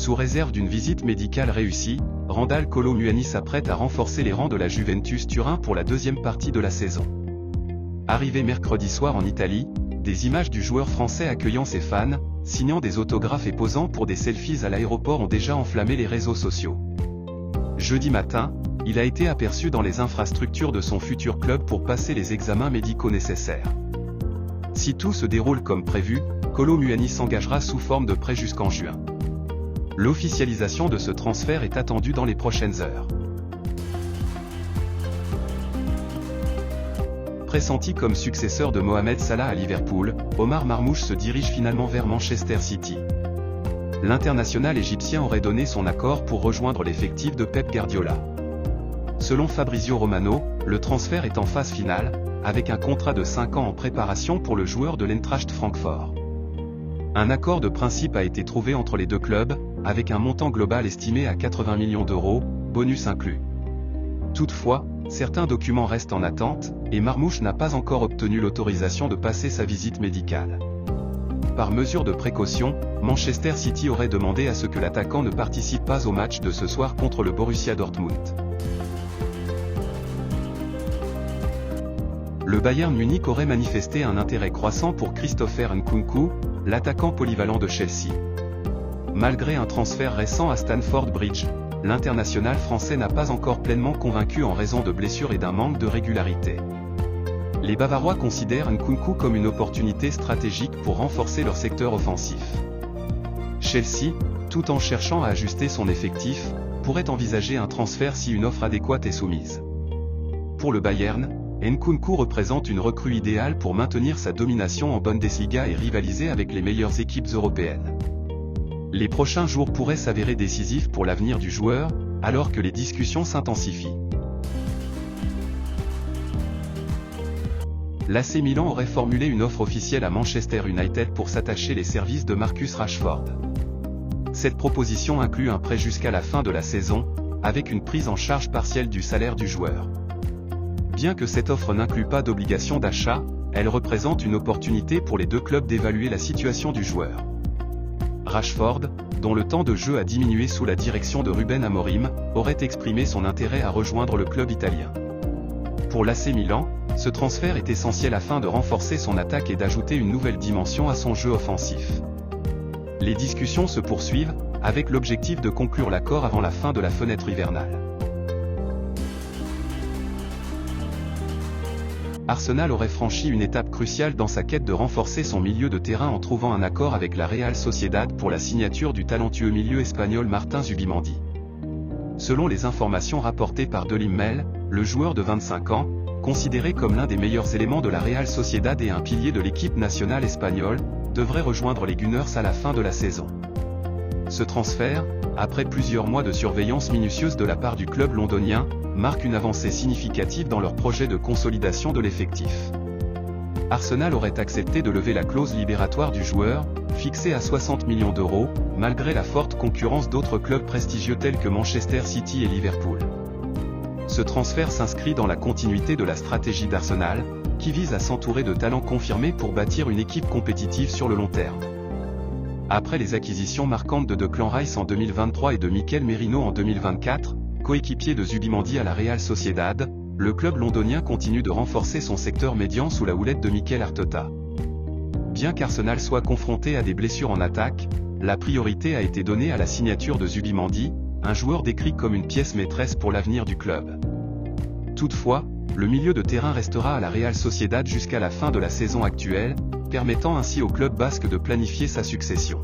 Sous réserve d'une visite médicale réussie, Randal Kolo Muani s'apprête à renforcer les rangs de la Juventus Turin pour la deuxième partie de la saison. Arrivé mercredi soir en Italie, des images du joueur français accueillant ses fans, signant des autographes et posant pour des selfies à l'aéroport ont déjà enflammé les réseaux sociaux. Jeudi matin, il a été aperçu dans les infrastructures de son futur club pour passer les examens médicaux nécessaires. Si tout se déroule comme prévu, Kolo Muani s'engagera sous forme de prêt jusqu'en juin. L'officialisation de ce transfert est attendue dans les prochaines heures. Pressenti comme successeur de Mohamed Salah à Liverpool, Omar Marmoush se dirige finalement vers Manchester City. L'international égyptien aurait donné son accord pour rejoindre l'effectif de Pep Guardiola. Selon Fabrizio Romano, le transfert est en phase finale, avec un contrat de 5 ans en préparation pour le joueur de l'Eintracht Francfort. Un accord de principe a été trouvé entre les deux clubs, avec un montant global estimé à 80 millions d'euros, bonus inclus. Toutefois, certains documents restent en attente, et Marmoush n'a pas encore obtenu l'autorisation de passer sa visite médicale. Par mesure de précaution, Manchester City aurait demandé à ce que l'attaquant ne participe pas au match de ce soir contre le Borussia Dortmund. Le Bayern Munich aurait manifesté un intérêt croissant pour Christopher Nkunku, l'attaquant polyvalent de Chelsea. Malgré un transfert récent à Stamford Bridge, l'international français n'a pas encore pleinement convaincu en raison de blessures et d'un manque de régularité. Les Bavarois considèrent Nkunku comme une opportunité stratégique pour renforcer leur secteur offensif. Chelsea, tout en cherchant à ajuster son effectif, pourrait envisager un transfert si une offre adéquate est soumise. Pour le Bayern, Nkunku représente une recrue idéale pour maintenir sa domination en Bundesliga et rivaliser avec les meilleures équipes européennes. Les prochains jours pourraient s'avérer décisifs pour l'avenir du joueur, alors que les discussions s'intensifient. L'AC Milan aurait formulé une offre officielle à Manchester United pour s'attacher les services de Marcus Rashford. Cette proposition inclut un prêt jusqu'à la fin de la saison, avec une prise en charge partielle du salaire du joueur. Bien que cette offre n'inclue pas d'obligation d'achat, elle représente une opportunité pour les deux clubs d'évaluer la situation du joueur. Rashford, dont le temps de jeu a diminué sous la direction de Ruben Amorim, aurait exprimé son intérêt à rejoindre le club italien. Pour l'AC Milan, ce transfert est essentiel afin de renforcer son attaque et d'ajouter une nouvelle dimension à son jeu offensif. Les discussions se poursuivent, avec l'objectif de conclure l'accord avant la fin de la fenêtre hivernale. Arsenal aurait franchi une étape cruciale dans sa quête de renforcer son milieu de terrain en trouvant un accord avec la Real Sociedad pour la signature du talentueux milieu espagnol Martin Zubimendi. Selon les informations rapportées par Daily Mail, le joueur de 25 ans, considéré comme l'un des meilleurs éléments de la Real Sociedad et un pilier de l'équipe nationale espagnole, devrait rejoindre les Gunners à la fin de la saison. Ce transfert, après plusieurs mois de surveillance minutieuse de la part du club londonien, marque une avancée significative dans leur projet de consolidation de l'effectif. Arsenal aurait accepté de lever la clause libératoire du joueur, fixée à 60 millions d'euros, malgré la forte concurrence d'autres clubs prestigieux tels que Manchester City et Liverpool. Ce transfert s'inscrit dans la continuité de la stratégie d'Arsenal, qui vise à s'entourer de talents confirmés pour bâtir une équipe compétitive sur le long terme. Après les acquisitions marquantes de Declan Rice en 2023 et de Mikel Merino en 2024, coéquipier de Zubimendi à la Real Sociedad, le club londonien continue de renforcer son secteur médian sous la houlette de Mikel Arteta. Bien qu'Arsenal soit confronté à des blessures en attaque, la priorité a été donnée à la signature de Zubimendi, un joueur décrit comme une pièce maîtresse pour l'avenir du club. Toutefois, le milieu de terrain restera à la Real Sociedad jusqu'à la fin de la saison actuelle, permettant ainsi au club basque de planifier sa succession.